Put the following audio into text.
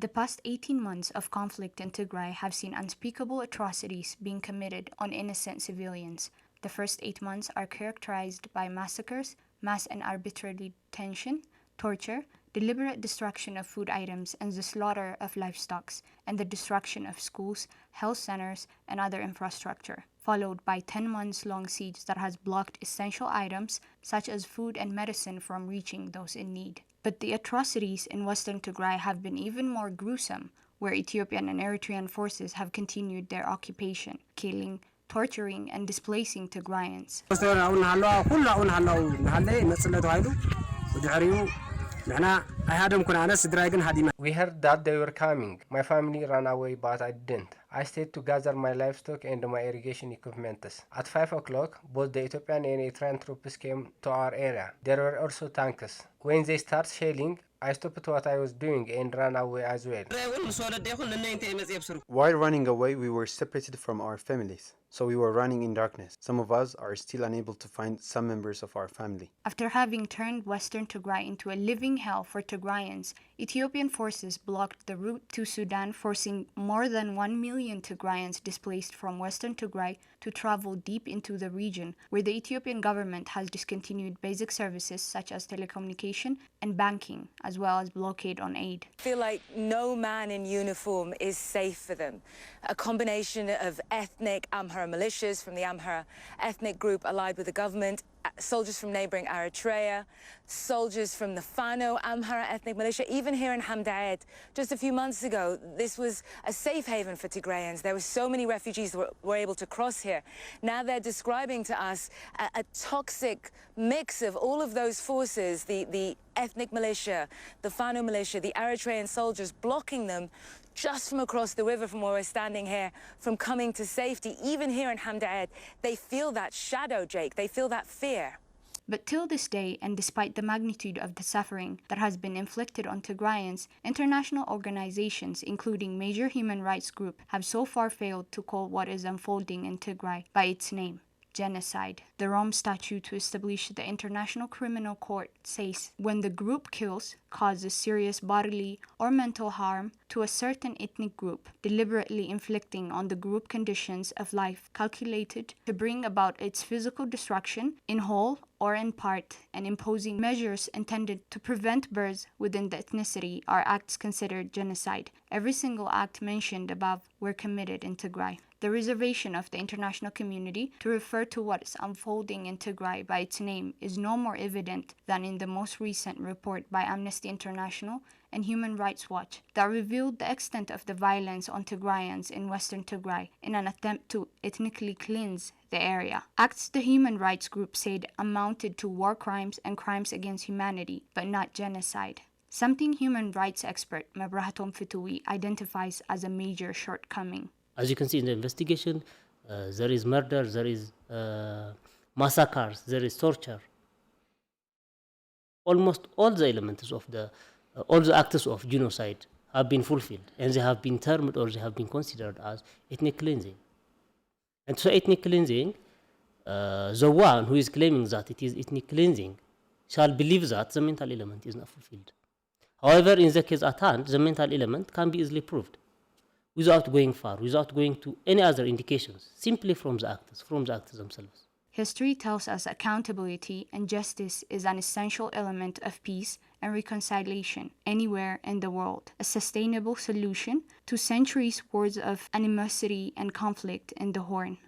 The past 18 months of conflict in Tigray have seen unspeakable atrocities being committed on innocent civilians. The first 8 months are characterized by massacres, mass and arbitrary detention, torture, deliberate destruction of food items and the slaughter of livestock, and the destruction of schools, health centers, and other infrastructure, followed by 10 months long siege that has blocked essential items such as food and medicine from reaching those in need. But the atrocities in western Tigray have been even more gruesome, where Ethiopian and Eritrean forces have continued their occupation, killing, torturing, and displacing Tigrayans. We heard that they were coming. My family ran away, but I didn't. I stayed to gather my livestock and my irrigation equipment. At 5 o'clock, both the Ethiopian and Eritrean troops came to our area. There were also tanks. When they started shelling, I stopped what I was doing and ran away as well. While running away, we were separated from our families, so we were running in darkness. Some of us are still unable to find some members of our family. After having turned western Tigray into a living hell for Tigrayans, Ethiopian forces blocked the route to Sudan, forcing more than 1 million Tigrayans displaced from western Tigray to travel deep into the region, where the Ethiopian government has discontinued basic services such as telecommunication and banking, as well as blockade on aid. I feel like no man in uniform is safe for them. A combination of ethnic Amhara militias from the Amhara ethnic group allied with the government, soldiers from neighboring Eritrea, soldiers from the Fano Amhara ethnic militia. Even here in Hamdaed, just a few months ago, this was a safe haven for Tigrayans. There were so many refugees that were able to cross here. Now they're describing to us a toxic mix of all of those forces, the ethnic militia, the Fano militia, the Eritrean soldiers, blocking them just from across the river from where we're standing here, from coming to safety. Even here in Hamdaed, they feel that shadow, Jake. They feel that fear. But till this day, and despite the magnitude of the suffering that has been inflicted on Tigrayans, international organizations, including major human rights groups, have so far failed to call what is unfolding in Tigray by its name: genocide. The Rome Statute to establish the International Criminal Court says when the group kills, causes serious bodily or mental harm to a certain ethnic group, deliberately inflicting on the group conditions of life calculated to bring about its physical destruction in whole or in part, and imposing measures intended to prevent births within the ethnicity are acts considered genocide. Every single act mentioned above were committed in Tigray. The reservation of the international community to refer to what is unfolding in Tigray by its name is no more evident than in the most recent report by Amnesty International and Human Rights Watch that revealed the extent of the violence on Tigrayans in western Tigray in an attempt to ethnically cleanse the area. Acts the human rights group said amounted to war crimes and crimes against humanity, but not genocide. Something human rights expert Mabrahatom Fitui identifies as a major shortcoming. As you can see in the investigation, there is murder, there is massacres, there is torture. Almost all the elements of all the acts of genocide have been fulfilled, and they have been termed or they have been considered as ethnic cleansing. And so ethnic cleansing, the one who is claiming that it is ethnic cleansing shall believe that the mental element is not fulfilled. However, in the case at hand, the mental element can be easily proved without going far, without going to any other indications, simply from the actors themselves. History tells us accountability and justice is an essential element of peace and reconciliation anywhere in the world, a sustainable solution to centuries' worth of animosity and conflict in the Horn.